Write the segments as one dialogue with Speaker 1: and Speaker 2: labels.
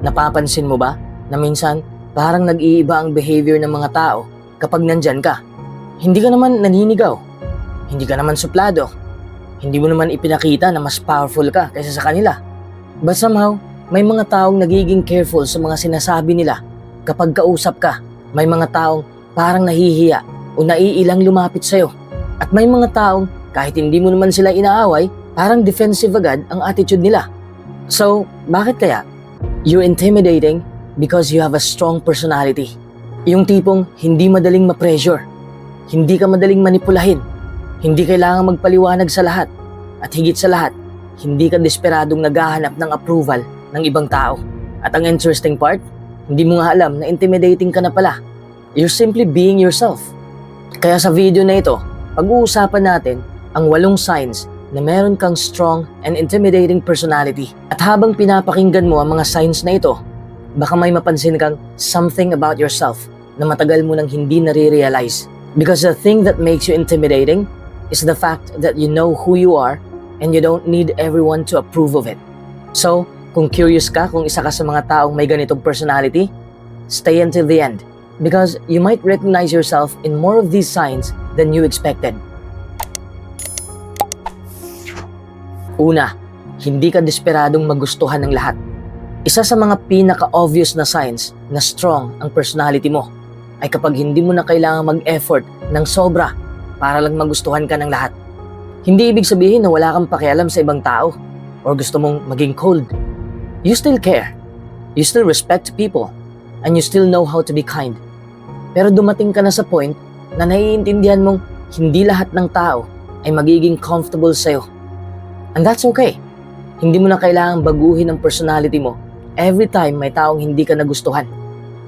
Speaker 1: Napapansin mo ba na minsan parang nag-iiba ang behavior ng mga tao kapag nandyan ka? Hindi ka naman naninigaw, hindi ka naman suplado, hindi mo naman ipinakita na mas powerful ka kaysa sa kanila. But somehow, may mga taong nagiging careful sa mga sinasabi nila kapag kausap ka. May mga taong parang nahihiya o naiilang lumapit sa'yo. At may mga taong kahit hindi mo naman sila inaaway, parang defensive agad ang attitude nila. So, bakit kaya? You're intimidating because you have a strong personality. Yung tipong hindi madaling ma-pressure, hindi ka madaling manipulahin, hindi kailangan magpaliwanag sa lahat, at higit sa lahat, hindi ka desperadong naghahanap ng approval ng ibang tao. At ang interesting part, hindi mo nga alam na intimidating ka na pala. You're simply being yourself. Kaya sa video na ito, pag-uusapan natin ang 8 signs na meron kang strong and intimidating personality. At habang pinapakinggan mo ang mga signs na ito, baka may mapansin kang something about yourself na matagal mo nang hindi nare-realize. Because the thing that makes you intimidating is the fact that you know who you are and you don't need everyone to approve of it. So, kung curious ka kung isa ka sa mga taong may ganitong personality, stay until the end because you might recognize yourself in more of these signs than you expected. Una, hindi ka desperadong magustuhan ng lahat. Isa sa mga pinaka-obvious na signs na strong ang personality mo ay kapag hindi mo na kailangan mag-effort ng sobra para lang magustuhan ka ng lahat. Hindi ibig sabihin na wala kang pakialam sa ibang tao or gusto mong maging cold. You still care. You still respect people and you still know how to be kind. Pero dumating ka na sa point na naiintindihan mong hindi lahat ng tao ay magiging comfortable sa'yo. And that's okay. Hindi mo na kailangang baguhin ang personality mo every time may taong hindi ka nagustuhan.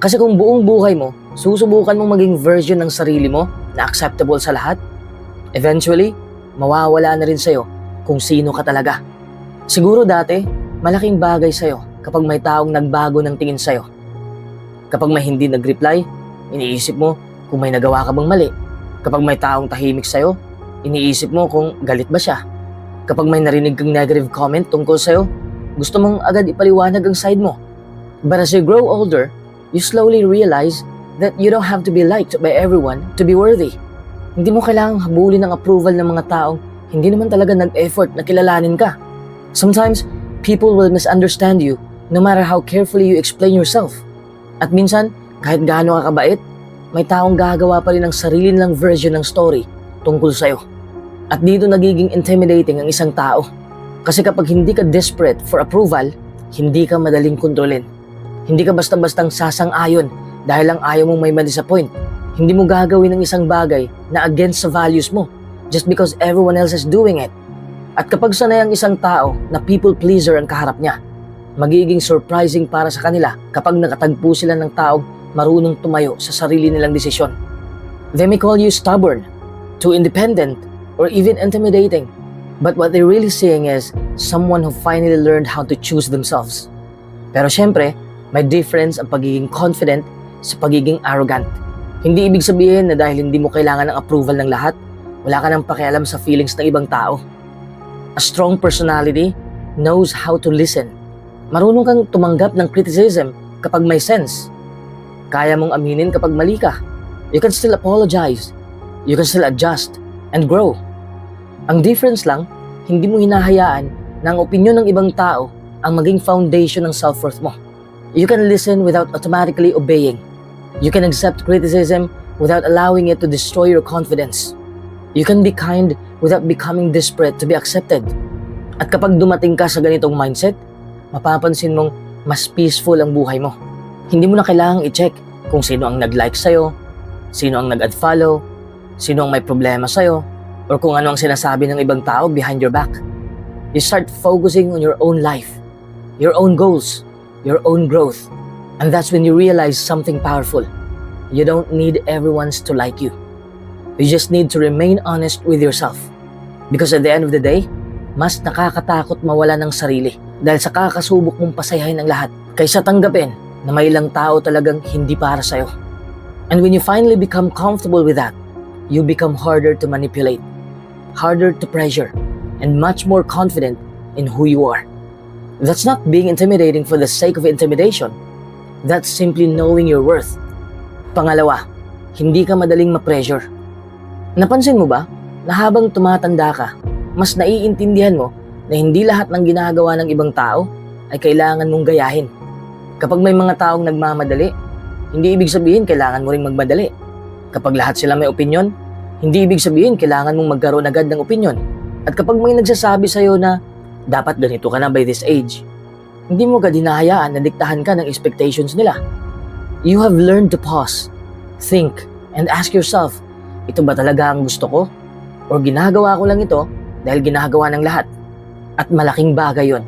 Speaker 1: Kasi kung buong buhay mo, susubukan mong maging version ng sarili mo na acceptable sa lahat, eventually, mawawala na rin sa'yo kung sino ka talaga. Siguro dati, malaking bagay sa'yo kapag may taong nagbago ng tingin sa'yo. Kapag may hindi nag-reply, iniisip mo kung may nagawa ka bang mali. Kapag may taong tahimik sa'yo, iniisip mo kung galit ba siya. Kapag may narinig kang negative comment tungkol sa'yo, gusto mong agad ipaliwanag ang side mo. But as you grow older, you slowly realize that you don't have to be liked by everyone to be worthy. Hindi mo kailangang habulin ang approval ng mga taong hindi naman talaga nag-effort na kilalanin ka. Sometimes, people will misunderstand you no matter how carefully you explain yourself. At minsan, kahit gaano ka kabait, may taong gagawa pa rin ng sarili nilang version ng story tungkol sa'yo. At dito nagiging intimidating ang isang tao. Kasi kapag hindi ka desperate for approval, hindi ka madaling kontrolin. Hindi ka basta-bastang sasang-ayon dahil lang ayaw mong may ma-disappoint. Hindi mo gagawin ang isang bagay na against sa values mo just because everyone else is doing it. At kapag sanay ang isang tao na people pleaser ang kaharap niya, magiging surprising para sa kanila kapag nakatagpo sila ng taong marunong tumayo sa sarili nilang desisyon. They may call you stubborn, too independent, or even intimidating. But what they're really seeing is someone who finally learned how to choose themselves. Pero syempre, may difference ang pagiging confident sa pagiging arrogant. Hindi ibig sabihin na dahil hindi mo kailangan ng approval ng lahat, wala ka nang pakialam sa feelings ng ibang tao. A strong personality knows how to listen. Marunong kang tumanggap ng criticism kapag may sense. Kaya mong aminin kapag mali ka. You can still apologize. You can still adjust and grow. Ang difference lang, hindi mo hinahayaan na ang opinyon ng ibang tao ang maging foundation ng self-worth mo. You can listen without automatically obeying. You can accept criticism without allowing it to destroy your confidence. You can be kind without becoming desperate to be accepted. At kapag dumating ka sa ganitong mindset, mapapansin mong mas peaceful ang buhay mo. Hindi mo na kailangang i-check kung sino ang nag-like sa'yo, sino ang nag-unfollow, sino ang may problema sa'yo, or kung ano ang sinasabi ng ibang tao behind your back. You start focusing on your own life, your own goals, your own growth. And that's when you realize something powerful. You don't need everyone to like you. You just need to remain honest with yourself. Because at the end of the day, mas nakakatakot mawala ng sarili dahil sa kakasubok mong pasayahin ng lahat kaysa tanggapin na may ilang tao talagang hindi para sa'yo. And when you finally become comfortable with that, you become harder to manipulate, harder to pressure, and much more confident in who you are. That's not being intimidating for the sake of intimidation. That's simply knowing your worth. Pangalawa, hindi ka madaling ma-pressure. Napansin mo ba na habang tumatanda ka, mas naiintindihan mo na hindi lahat ng ginagawa ng ibang tao ay kailangan mong gayahin. Kapag may mga taong nagmamadali, hindi ibig sabihin kailangan mo ring magmadali. Kapag lahat sila may opinyon, hindi ibig sabihin kailangan mong magkaroon agad ng opinyon. At kapag may nagsasabi sa'yo na dapat ganito ka na by this age, hindi mo agad hinahayaan na diktahan ka ng expectations nila. You have learned to pause, think, and ask yourself, ito ba talaga ang gusto ko? O ginagawa ko lang ito dahil ginagawa ng lahat? At malaking bagay yon,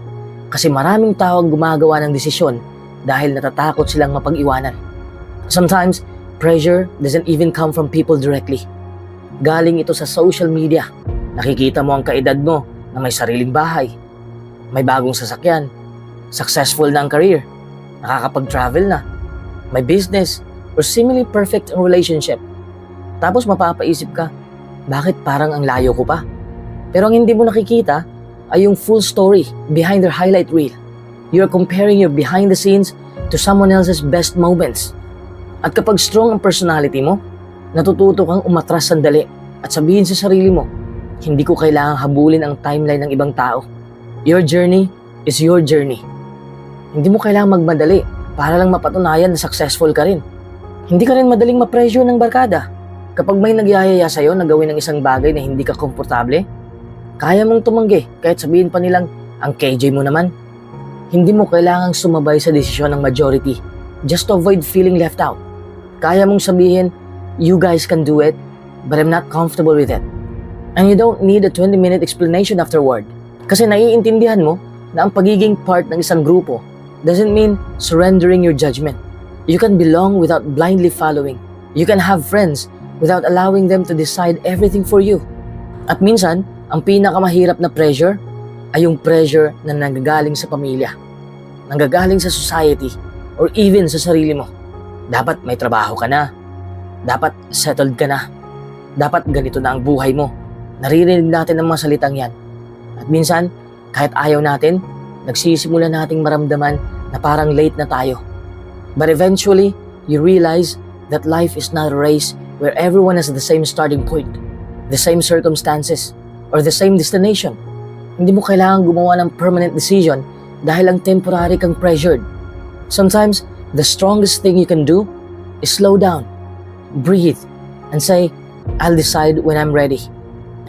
Speaker 1: kasi maraming tao ang gumagawa ng desisyon dahil natatakot silang mapag-iwanan. Sometimes, pressure doesn't even come from people directly. Galing ito sa social media. Nakikita mo ang kaedad mo na may sariling bahay, may bagong sasakyan, successful na ang career, nakakapag-travel na, may business, or seemingly perfect ang relationship. Tapos mapapaisip ka, bakit parang ang layo ko pa? Pero ang hindi mo nakikita ay yung full story behind their highlight reel. You're comparing your behind the scenes to someone else's best moments. At kapag strong ang personality mo, natututo kang umatras sandali at sabihin sa sarili mo, hindi ko kailangang habulin ang timeline ng ibang tao. Your journey is your journey. Hindi mo kailangang magmadali para lang mapatunayan na successful ka rin. Hindi ka rin madaling ma-pressure ng barkada. Kapag may nagyayaya sa'yo na gawin ng isang bagay na hindi ka komportable, kaya mong tumanggi kahit sabihin pa nilang, ang KJ mo naman. Hindi mo kailangang sumabay sa desisyon ng majority just to avoid feeling left out. Kaya mong sabihin, you guys can do it, but I'm not comfortable with it. And you don't need a 20-minute explanation afterward. Kasi naiintindihan mo na ang pagiging part ng isang grupo doesn't mean surrendering your judgment. You can belong without blindly following. You can have friends without allowing them to decide everything for you. At minsan, ang pinakamahirap na pressure ay yung pressure na nanggagaling sa pamilya, nanggagaling sa society, or even sa sarili mo. Dapat may trabaho ka na. Dapat settled ka na. Dapat ganito na ang buhay mo. Naririnig natin ang mga salitang yan. At minsan, kahit ayaw natin, nagsisimula nating maramdaman na parang late na tayo. But eventually, you realize that life is not a race where everyone has the same starting point, the same circumstances, or the same destination. Hindi mo kailangan gumawa ng permanent decision dahil lang temporary kang pressured. Sometimes, the strongest thing you can do is slow down, breathe, and say, I'll decide when I'm ready.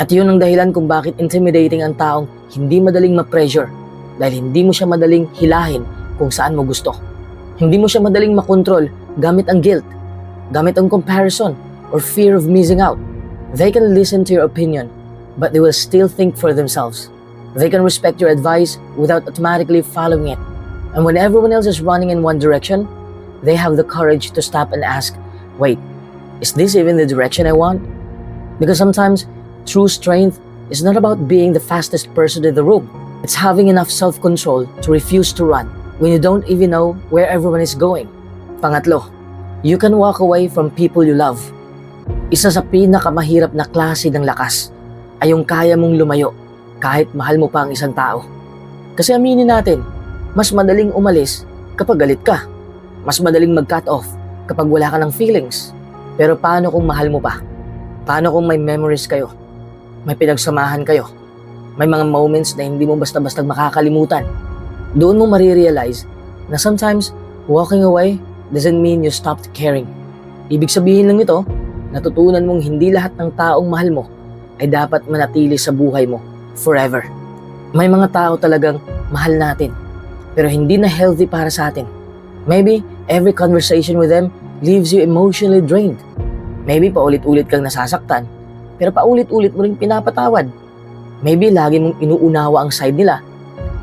Speaker 1: At yun ang dahilan kung bakit intimidating ang taong hindi madaling ma-pressure dahil hindi mo siya madaling hilahin kung saan mo gusto. Hindi mo siya madaling makontrol gamit ang guilt, gamit ang comparison, or fear of missing out. They can listen to your opinion, but they will still think for themselves. They can respect your advice without automatically following it. And when everyone else is running in one direction, they have the courage to stop and ask, wait, is this even the direction I want? Because sometimes, true strength is not about being the fastest person in the room. It's having enough self-control to refuse to run when you don't even know where everyone is going. Pangatlo, you can walk away from people you love. Isa sa pinakamahirap na klase ng lakas ay yung kaya mong lumayo kahit mahal mo pa ang isang tao. Kasi aminin natin, mas madaling umalis kapag galit ka. Mas madaling mag-cut off kapag wala ka ng feelings. Pero paano kung mahal mo pa? Paano kung may memories kayo? May pinagsamahan kayo? May mga moments na hindi mo basta-basta makakalimutan? Doon mo marirealize na sometimes walking away doesn't mean you stopped caring. Ibig sabihin lang ito, natutunan mong hindi lahat ng taong mahal mo ay dapat manatili sa buhay mo forever. May mga tao talagang mahal natin, pero hindi na healthy para sa atin. Maybe every conversation with them leaves you emotionally drained. Maybe paulit-ulit kang nasasaktan, pero paulit-ulit mo ring pinapatawad. Maybe lagi mong inuunawa ang side nila,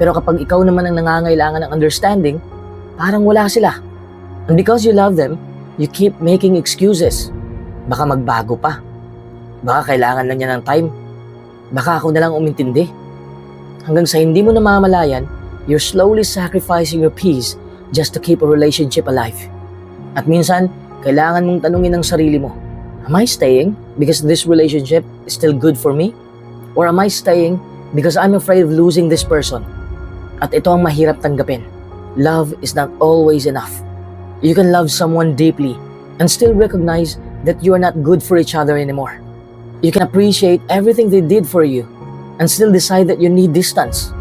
Speaker 1: pero kapag ikaw naman ang nangangailangan ng understanding, parang wala sila. And because you love them, you keep making excuses. Baka magbago pa. Baka kailangan lang niya ng time. Baka ako na lang umintindi. Hanggang sa hindi mo namamalayan, you're slowly sacrificing your peace just to keep a relationship alive. At minsan, kailangan mong tanungin ang sarili mo, am I staying because this relationship is still good for me? Or am I staying because I'm afraid of losing this person? At ito ang mahirap tanggapin. Love is not always enough. You can love someone deeply and still recognize that you are not good for each other anymore. You can appreciate everything they did for you and still decide that you need distance.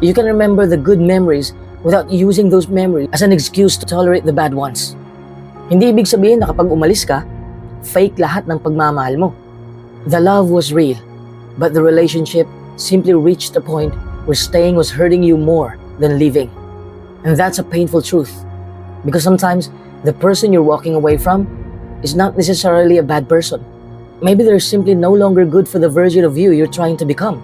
Speaker 1: You can remember the good memories without using those memories as an excuse to tolerate the bad ones. Hindi ibig sabihin na kapag umalis ka, fake lahat ng pagmamahal mo. The love was real, but the relationship simply reached a point where staying was hurting you more than leaving. And that's a painful truth, because sometimes the person you're walking away from is not necessarily a bad person. Maybe they're simply no longer good for the version of you you're trying to become.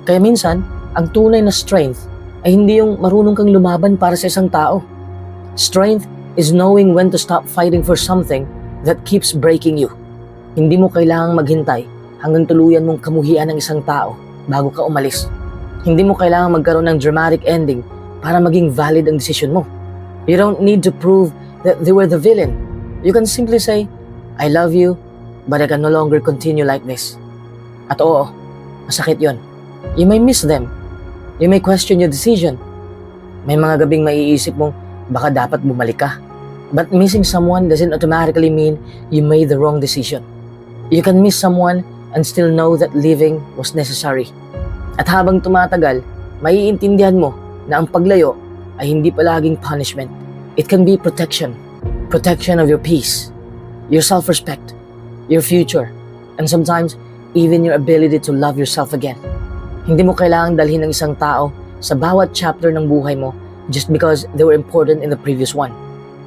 Speaker 1: Kaya minsan, ang tunay na strength ay hindi yung marunong kang lumaban para sa isang tao. Strength is knowing when to stop fighting for something that keeps breaking you. Hindi mo kailangang maghintay hanggang tuluyan mong kamuhian ng isang tao bago ka umalis. Hindi mo kailangang magkaroon ng dramatic ending para maging valid ang desisyon mo. You don't need to prove that they were the villain. You can simply say, I love you, but I can no longer continue like this. At oo, masakit yon. You may miss them. You may question your decision. May mga gabing maiisip mong baka dapat bumalik ka. But missing someone doesn't automatically mean you made the wrong decision. You can miss someone and still know that leaving was necessary. At habang tumatagal, maiintindihan mo na ang paglayo ay hindi palaging punishment. It can be protection. Protection of your peace, your self-respect, your future, and sometimes even your ability to love yourself again. Hindi mo kailangang dalhin ng isang tao sa bawat chapter ng buhay mo just because they were important in the previous one.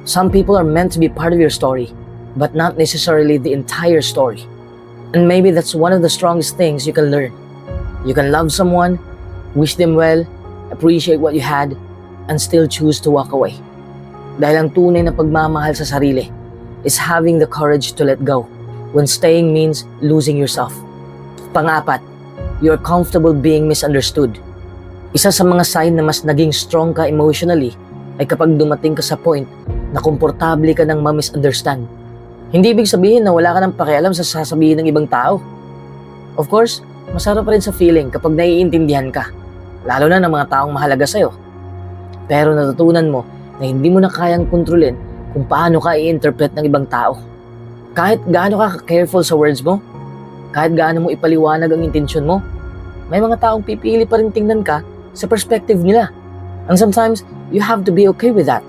Speaker 1: Some people are meant to be part of your story, but not necessarily the entire story. And maybe that's one of the strongest things you can learn. You can love someone, wish them well, appreciate what you had, and still choose to walk away. Dahil ang tunay na pagmamahal sa sarili is having the courage to let go when staying means losing yourself. Pang-apat, you're comfortable being misunderstood. Isa sa mga sign na mas naging strong ka emotionally ay kapag dumating ka sa point na komportable ka ng ma-misunderstand. Hindi ibig sabihin na wala ka ng pakialam sa sasabihin ng ibang tao. Of course, masarap pa rin sa feeling kapag naiintindihan ka, lalo na ng mga taong mahalaga sa'yo. Pero natutunan mo na hindi mo na kayang kontrolin kung paano ka i-interpret ng ibang tao. Kahit gaano ka careful sa words mo, kahit gaano mo ipaliwanag ang intensyon mo, may mga taong pipili pa rin tingnan ka sa perspective nila. And sometimes, you have to be okay with that.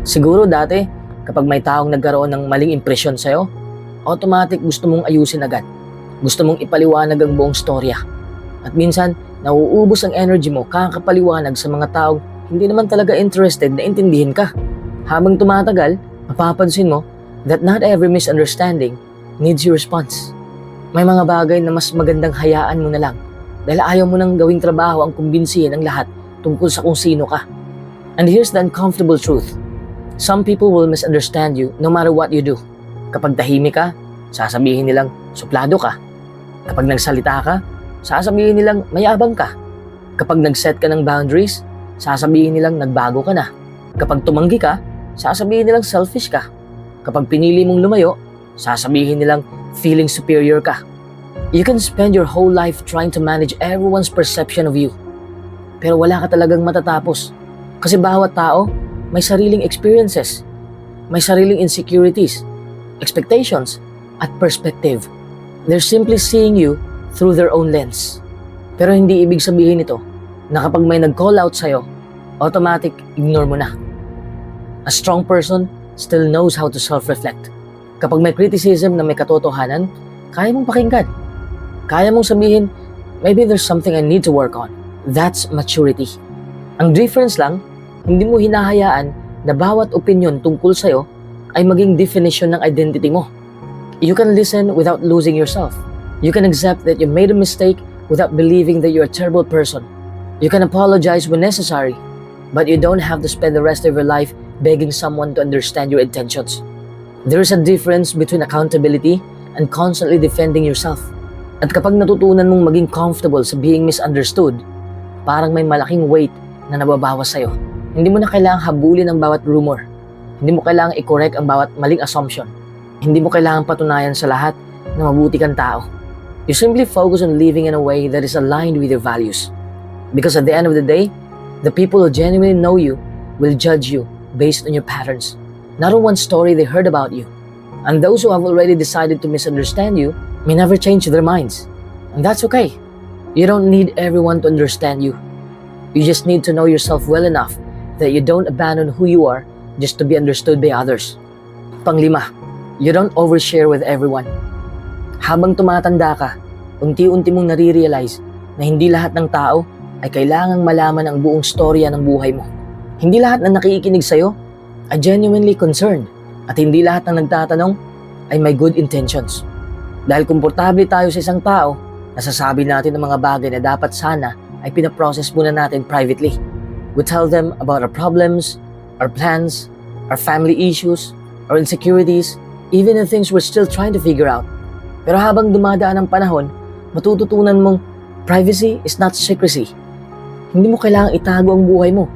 Speaker 1: Siguro dati, kapag may taong nagkaroon ng maling impresyon sa'yo, automatic gusto mong ayusin agad. Gusto mong ipaliwanag ang buong storya. At minsan, nauubos ang energy mo kakapaliwanag sa mga taong hindi naman talaga interested na intindihin ka. Habang tumatagal, mapapansin mo that not every misunderstanding needs your response. May mga bagay na mas magandang hayaan mo na lang dahil ayaw mo nang gawing trabaho ang kumbinsihin ang lahat tungkol sa kung sino ka. And here's the uncomfortable truth. Some people will misunderstand you no matter what you do. Kapag tahimik ka, sasabihin nilang suplado ka. Kapag nagsalita ka, sasabihin nilang mayabang ka. Kapag nag-set ka ng boundaries, sasabihin nilang nagbago ka na. Kapag tumanggi ka, sasabihin nilang selfish ka. Kapag pinili mong lumayo, sasabihin nilang feeling superior ka. You can spend your whole life trying to manage everyone's perception of you. Pero wala ka talagang matatapos. Kasi bawat tao may sariling experiences, may sariling insecurities, expectations, at perspective. They're simply seeing you through their own lens. Pero hindi ibig sabihin ito na kapag may nag-call out sa'yo, automatic ignore mo na. A strong person still knows how to self-reflect. Kapag may criticism na may katotohanan, kaya mong pakinggan. Kaya mong sabihin, maybe there's something I need to work on. That's maturity. Ang difference lang, hindi mo hinahayaan na bawat opinion tungkol sa'yo ay maging definition ng identity mo. You can listen without losing yourself. You can accept that you made a mistake without believing that you're a terrible person. You can apologize when necessary, but you don't have to spend the rest of your life begging someone to understand your intentions. There is a difference between accountability and constantly defending yourself. At kapag natutunan mong maging comfortable sa being misunderstood, parang may malaking weight na nababawas sa'yo. Hindi mo na kailangang habulin ang bawat rumor. Hindi mo kailangang i-correct ang bawat maling assumption. Hindi mo kailangang patunayan sa lahat na mabuti kang tao. You simply focus on living in a way that is aligned with your values. Because at the end of the day, The people who genuinely know you will judge you based on your patterns, not on one story they heard about you. And those who have already decided to misunderstand you may never change their minds. And that's okay. You don't need everyone to understand you. You just need to know yourself well enough that you don't abandon who you are just to be understood by others. Panglima, you don't overshare with everyone. Habang tumatanda ka, unti-unti mong nare-realize na hindi lahat ng tao ay kailangang malaman ang buong storya ng buhay mo. Hindi lahat na nakikinig sa'yo ay genuinely concerned at hindi lahat ng nagtatanong ay may good intentions. Dahil komportable tayo sa isang tao, nasasabi natin ang mga bagay na dapat sana ay pinaprocess muna natin privately. We tell them about our problems, our plans, our family issues, our insecurities, even the things we're still trying to figure out. Pero habang dumadaan ang panahon, matututunan mong privacy is not secrecy. Hindi mo kailangang itago ang buhay mo.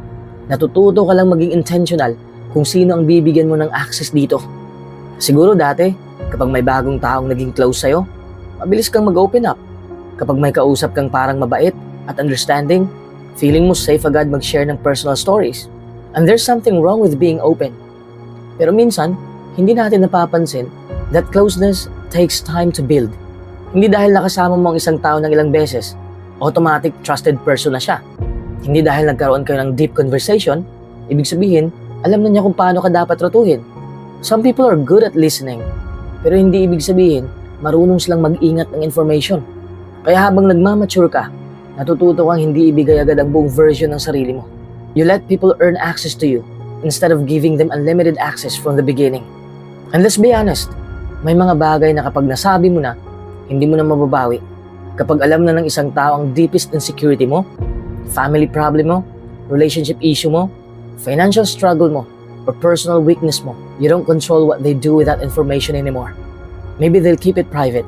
Speaker 1: Natututo ka lang maging intentional kung sino ang bibigyan mo ng access dito. Siguro dati, kapag may bagong taong naging close sa'yo, mabilis kang mag-open up. Kapag may kausap kang parang mabait at understanding, feeling mo safe agad mag-share ng personal stories. And there's something wrong with being open. Pero minsan, hindi natin napapansin that closeness takes time to build. Hindi dahil nakasama mo ang isang tao ng ilang beses, automatic trusted person na siya. Hindi dahil nagkaroon kayo ng deep conversation, ibig sabihin, alam na niya kung paano ka dapat ratuhin. Some people are good at listening, pero hindi ibig sabihin, marunong silang mag-ingat ng information. Kaya habang nagmamature ka, natututo kang hindi ibigay agad ang buong version ng sarili mo. You let people earn access to you instead of giving them unlimited access from the beginning. And let's be honest, may mga bagay na kapag nasabi mo na, hindi mo na mababawi. Kapag alam na ng isang tao ang deepest insecurity mo, family problem mo, relationship issue mo, financial struggle mo, or personal weakness mo, you don't control what they do with that information anymore. Maybe they'll keep it private,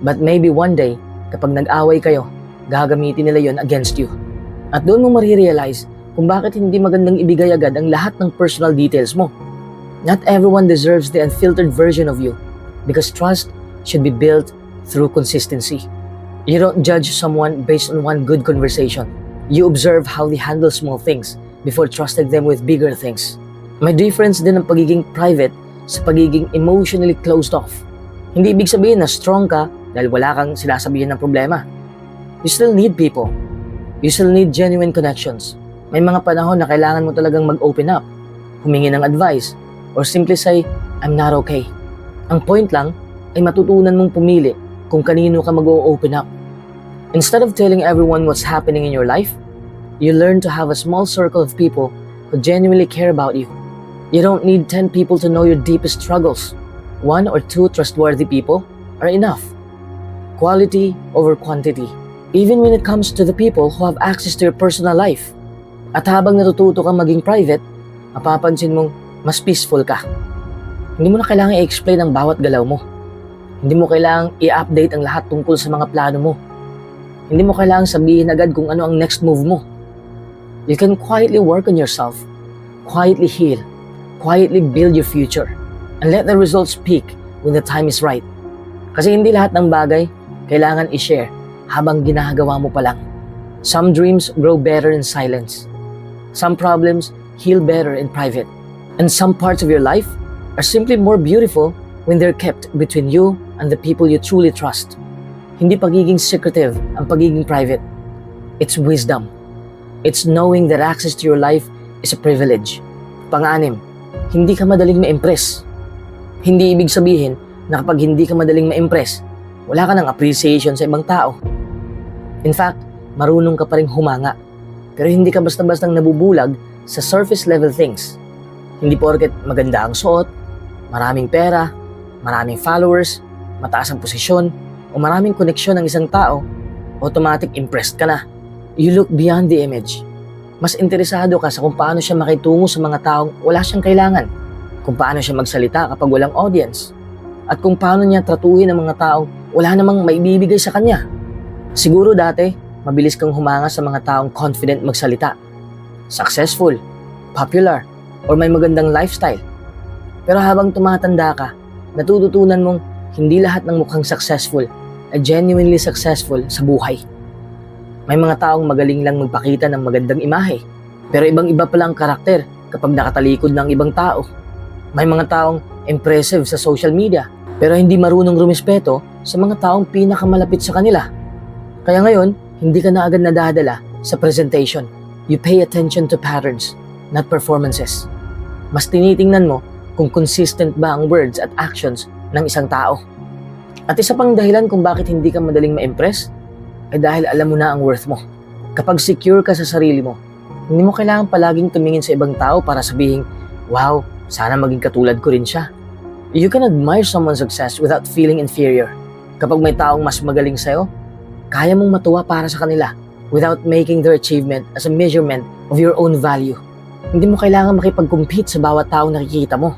Speaker 1: but maybe one day, kapag nag-away kayo, gagamitin nila yon against you. At doon mo marirealize kung bakit hindi magandang ibigay agad ang lahat ng personal details mo. Not everyone deserves the unfiltered version of you, because trust should be built through consistency. You don't judge someone based on one good conversation. You observe how they handle small things before trusting them with bigger things. May difference din ang pagiging private sa pagiging emotionally closed off. Hindi ibig sabihin na strong ka dahil wala kang sinasabihin ng problema. You still need people. You still need genuine connections. May mga panahon na kailangan mo talagang mag-open up, humingi ng advice, or simply say, I'm not okay. Ang point lang ay matutunan mong pumili kung kanino ka mag-open up. Instead of telling everyone what's happening in your life, you learn to have a small circle of people who genuinely care about you. You don't need 10 people to know your deepest struggles. 1 or 2 trustworthy people are enough. Quality over quantity, even when it comes to the people who have access to your personal life. At habang natututo kang maging private, mapapansin mong mas peaceful ka. Hindi mo na kailangan i-explain ang bawat galaw mo. Hindi mo kailangang i-update ang lahat tungkol sa mga plano mo. Hindi mo kailangang sabihin agad kung ano ang next move mo. You can quietly work on yourself, quietly heal, quietly build your future, and let the results speak when the time is right. Kasi hindi lahat ng bagay kailangan i-share habang ginagawa mo pa lang. Some dreams grow better in silence. Some problems heal better in private. And some parts of your life are simply more beautiful when they're kept between you and the people you truly trust. Hindi pagiging secretive ang pagiging private. It's wisdom. It's knowing that access to your life is a privilege. Pang-anim, hindi ka madaling ma-impress. Hindi ibig sabihin na kapag hindi ka madaling ma-impress, wala ka ng appreciation sa ibang tao. In fact, marunong ka pa rin humanga. Pero hindi ka basta-bastang nabubulag sa surface level things. Hindi porket maganda ang suot, maraming pera, maraming followers, mataas ang posisyon, o maraming koneksyon ng isang tao, automatic impressed ka na. You look beyond the image. Mas interesado ka sa kung paano siya makitungo sa mga taong wala siyang kailangan, kung paano siya magsalita kapag walang audience, at kung paano niya tratuhin ang mga taong wala namang maibibigay sa kanya. Siguro dati, mabilis kang humanga sa mga taong confident magsalita, successful, popular, or may magandang lifestyle. Pero habang tumatanda ka, natututunan mong hindi lahat ng mukhang successful ay genuinely successful sa buhay. May mga taong magaling lang magpakita ng magandang imahe, Pero ibang-iba pala ang karakter kapag nakatalikod ng ibang tao. May mga taong impressive sa social media pero hindi marunong rumispeto sa mga taong pinakamalapit sa kanila. Kaya ngayon, hindi ka na agad nadadala sa presentation. You pay attention to patterns, not performances. Mas tinitingnan mo kung consistent ba ang words at actions ng isang tao. At isa pang dahilan kung bakit hindi ka madaling ma-impress ay dahil alam mo na ang worth mo. Kapag secure ka sa sarili mo, hindi mo kailangan palaging tumingin sa ibang tao para sabihin, wow, sana maging katulad ko rin siya. You can admire someone's success without feeling inferior. Kapag may taong mas magaling sa'yo, kaya mong matuwa para sa kanila without making their achievement as a measurement of your own value. Hindi mo kailangan makipag-compete sa bawat taong nakikita mo.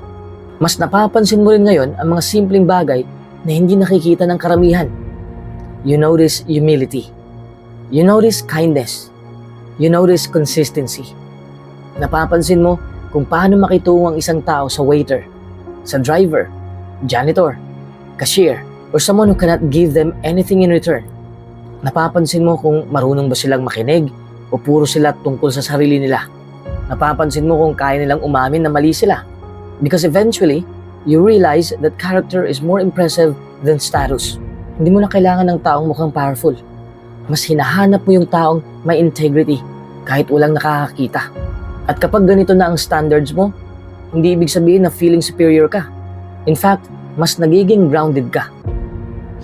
Speaker 1: Mas napapansin mo rin ngayon ang mga simpleng bagay na hindi nakikita ng karamihan. You notice humility. You notice kindness. You notice consistency. Napapansin mo kung paano makitungo ang isang tao sa waiter, sa driver, janitor, cashier, or someone who cannot give them anything in return. Napapansin mo kung marunong ba silang makinig o puro sila tungkol sa sarili nila. Napapansin mo kung kaya nilang umamin na mali sila. Because eventually, you realize that character is more impressive than status. Hindi mo na kailangan ng taong mukhang powerful. Mas hinahanap mo yung taong may integrity kahit walang nakakakita. At kapag ganito na ang standards mo, hindi ibig sabihin na feeling superior ka. In fact, mas nagiging grounded ka.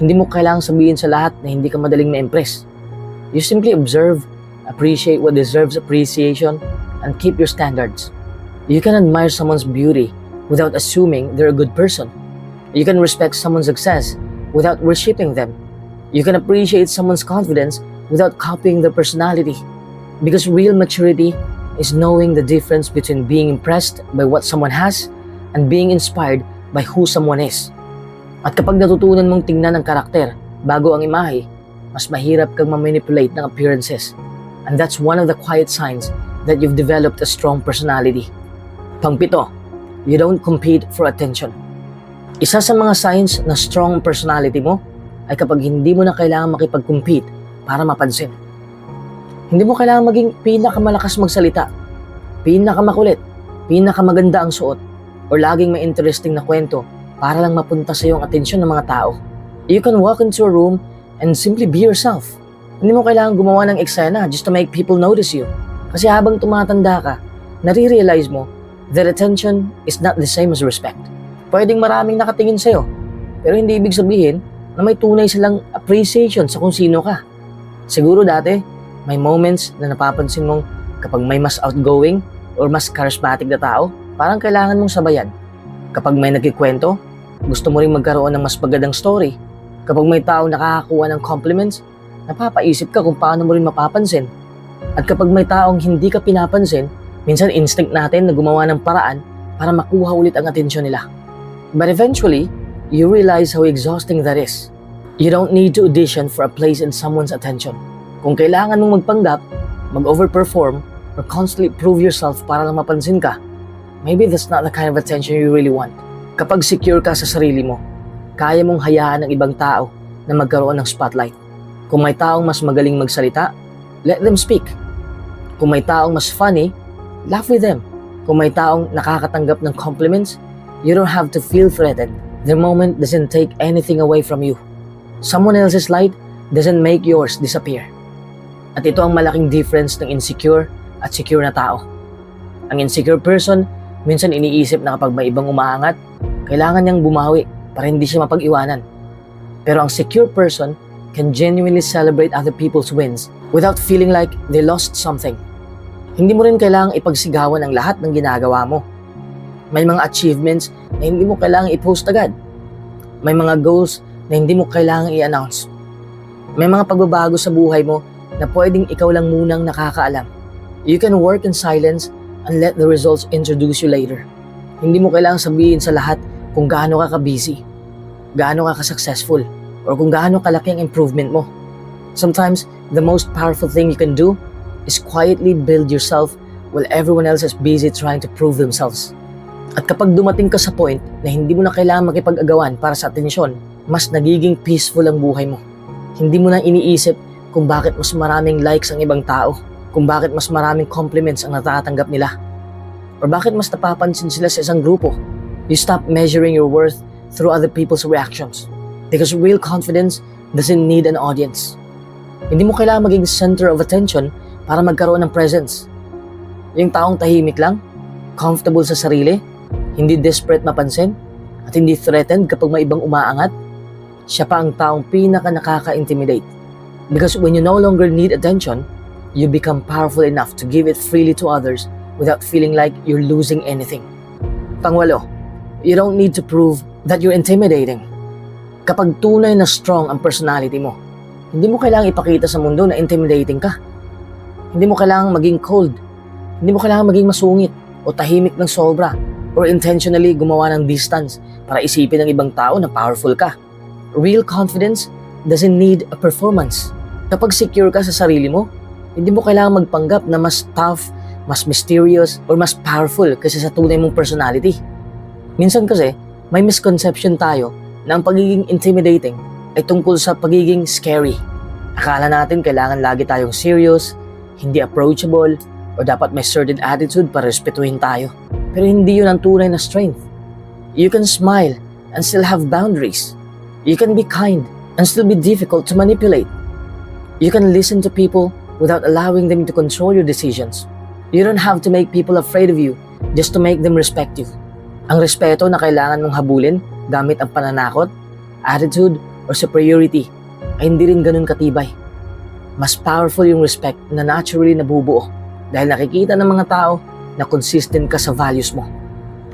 Speaker 1: Hindi mo kailangang sabihin sa lahat na hindi ka madaling ma-impress. You simply observe, appreciate what deserves appreciation, and keep your standards. You can admire someone's beauty without assuming they're a good person. You can respect someone's success without worshipping them. You can appreciate someone's confidence without copying their personality. Because real maturity is knowing the difference between being impressed by what someone has and being inspired by who someone is. At kapag natutunan mong tingnan ang karakter bago ang imahe, mas mahirap kang ma-manipulate ng appearances. And that's one of the quiet signs that you've developed a strong personality. Pangpito, you don't compete for attention. Isa sa mga signs na strong personality mo ay kapag hindi mo na kailangan makipag-compete para mapansin. Hindi mo kailangan maging pinakamalakas magsalita, pinakamakulit, pinakamaganda ang suot, o laging may interesting na kwento para lang mapunta sa iyong atensyon ng mga tao. You can walk into a room and simply be yourself. Hindi mo kailangan gumawa ng eksena just to make people notice you. Kasi habang tumatanda ka, nare-realize mo that attention is not the same as respect. Pwedeng maraming nakatingin sa'yo, pero hindi ibig sabihin na may tunay silang appreciation sa kung sino ka. Siguro dati, may moments na napapansin mong kapag may mas outgoing or mas charismatic na tao, parang kailangan mong sabayan. Kapag may nagkikwento, gusto mo ring magkaroon ng mas magandang story. Kapag may taong nakakakuha ng compliments, napapaisip ka kung paano mo rin mapapansin. At kapag may taong hindi ka pinapansin, minsan instinct natin na gumawa ng paraan para makuha ulit ang atensyon nila. But eventually, you realize how exhausting that is. You don't need to audition for a place in someone's attention. Kung kailangan mong magpanggap, mag-overperform, or constantly prove yourself para lang mapansin ka, maybe that's not the kind of attention you really want. Kapag secure ka sa sarili mo, kaya mong hayaan ng ibang tao na magkaroon ng spotlight. Kung may taong mas magaling magsalita, let them speak. Kung may taong mas funny, laugh with them. Kung may taong nakakatanggap ng compliments, you don't have to feel threatened. Their moment doesn't take anything away from you. Someone else's light doesn't make yours disappear. At ito ang malaking difference ng insecure at secure na tao. Ang insecure person, minsan iniisip na kapag may ibang umaangat, kailangan niyang bumawi para hindi siya mapag-iwanan. Pero ang secure person can genuinely celebrate other people's wins without feeling like they lost something. Hindi mo rin kailangang ipagsigawan ang lahat ng ginagawa mo. May mga achievements na hindi mo kailangang i-post agad. May mga goals na hindi mo kailangang i-announce. May mga pagbabago sa buhay mo na pwedeng ikaw lang munang nakakaalam. You can work in silence and let the results introduce you later. Hindi mo kailangang sabihin sa lahat kung gaano ka ka-busy, gaano ka ka-successful, or kung gaano kalaki ang improvement mo. Sometimes, the most powerful thing you can do is quietly build yourself while everyone else is busy trying to prove themselves. At kapag dumating ka sa point na hindi mo na kailangan makipag-agawan para sa atensyon, mas nagiging peaceful ang buhay mo. Hindi mo na iniisip kung bakit mas maraming likes ang ibang tao. kung bakit mas maraming compliments ang natatanggap nila, or bakit mas napapansin sila sa isang grupo. You stop measuring your worth through other people's reactions. Because real confidence doesn't need an audience. Hindi mo kailangan maging center of attention para magkaroon ng presence. Yung taong tahimik lang, comfortable sa sarili, hindi desperate mapansin, at hindi threatened kapag may ibang umaangat, siya pa ang taong pinaka nakaka-intimidate. Because when you no longer need attention, you become powerful enough to give it freely to others without feeling like you're losing anything. Pangwalo, you don't need to prove that you're intimidating. Kapag tunay na strong ang personality mo, hindi mo kailangang ipakita sa mundo na intimidating ka. Hindi mo kailangang maging cold. Hindi mo kailangang maging masungit o tahimik ng sobra or intentionally gumawa ng distance para isipin ng ibang tao na powerful ka. Real confidence doesn't need a performance. Kapag secure ka sa sarili mo, hindi mo kailangang magpanggap na mas tough, mas mysterious, or mas powerful kasi sa tunay mong personality. Minsan kasi, may misconception tayo na ang pagiging intimidating ay tungkol sa pagiging scary. Akala natin kailangan lagi tayong serious, hindi approachable, o dapat may certain attitude para respetuhin tayo. Pero hindi yun ang tunay na strength. You can smile and still have boundaries. You can be kind and still be difficult to manipulate. You can listen to people without allowing them to control your decisions. You don't have to make people afraid of you just to make them respect you. Ang respeto na kailangan mong habulin gamit ang pananakot, attitude, or superiority ay hindi rin ganun katibay. Mas powerful yung respect na naturally nabubuo dahil nakikita ng mga tao na consistent ka sa values mo.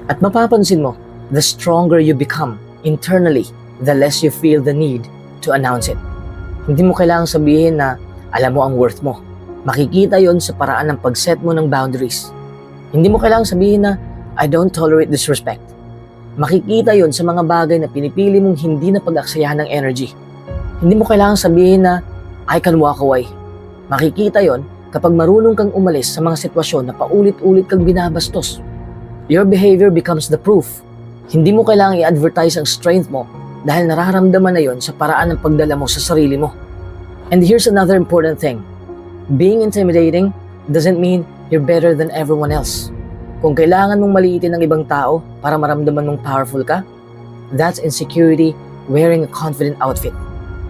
Speaker 1: At mapapansin mo, the stronger you become internally, the less you feel the need to announce it. Hindi mo kailangang sabihin na alam mo ang worth mo. Makikita yon sa paraan ng pag-set mo ng boundaries. Hindi mo kailangang sabihin na I don't tolerate disrespect. Makikita yon sa mga bagay na pinipili mong hindi na pag-aksayahan ng energy. Hindi mo kailangang sabihin na I can walk away. Makikita yon kapag marunong kang umalis sa mga sitwasyon na paulit-ulit kang binabastos. Your behavior becomes the proof. Hindi mo kailangang i-advertise ang strength mo dahil nararamdaman na yon sa paraan ng pagdala mo sa sarili mo. And here's another important thing. Being intimidating doesn't mean you're better than everyone else. Kung kailangan mong maliitin ng ibang tao para maramdaman mong powerful ka, that's insecurity wearing a confident outfit.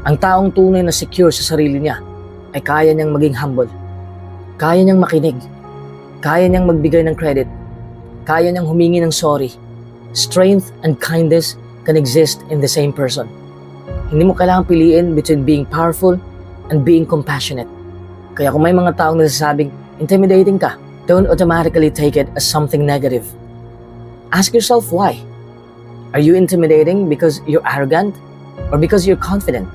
Speaker 1: Ang taong tunay na secure sa sarili niya ay kaya niyang maging humble. Kaya niyang makinig. Kaya niyang magbigay ng credit. Kaya niyang humingi ng sorry. Strength and kindness can exist in the same person. Hindi mo kailangang piliin between being powerful and being compassionate. Kaya kung may mga taong nagsasabing intimidating ka, don't automatically take it as something negative. Ask yourself why. Are you intimidating because you're arrogant or because you're confident?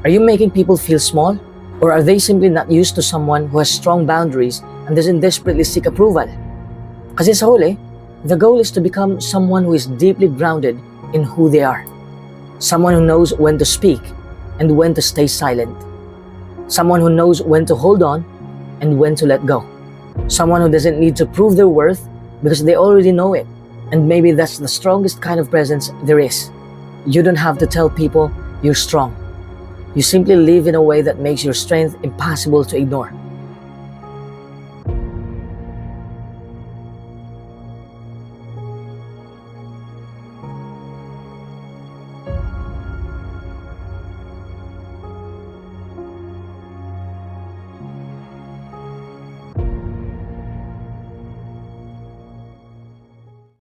Speaker 1: Are you making people feel small? Or are they simply not used to someone who has strong boundaries and doesn't desperately seek approval? Kasi sa huli, the goal is to become someone who is deeply grounded in who they are. Someone who knows when to speak and when to stay silent. Someone who knows when to hold on and when to let go. Someone who doesn't need to prove their worth because they already know it. And maybe that's the strongest kind of presence there is. You don't have to tell people you're strong. You simply live in a way that makes your strength impossible to ignore.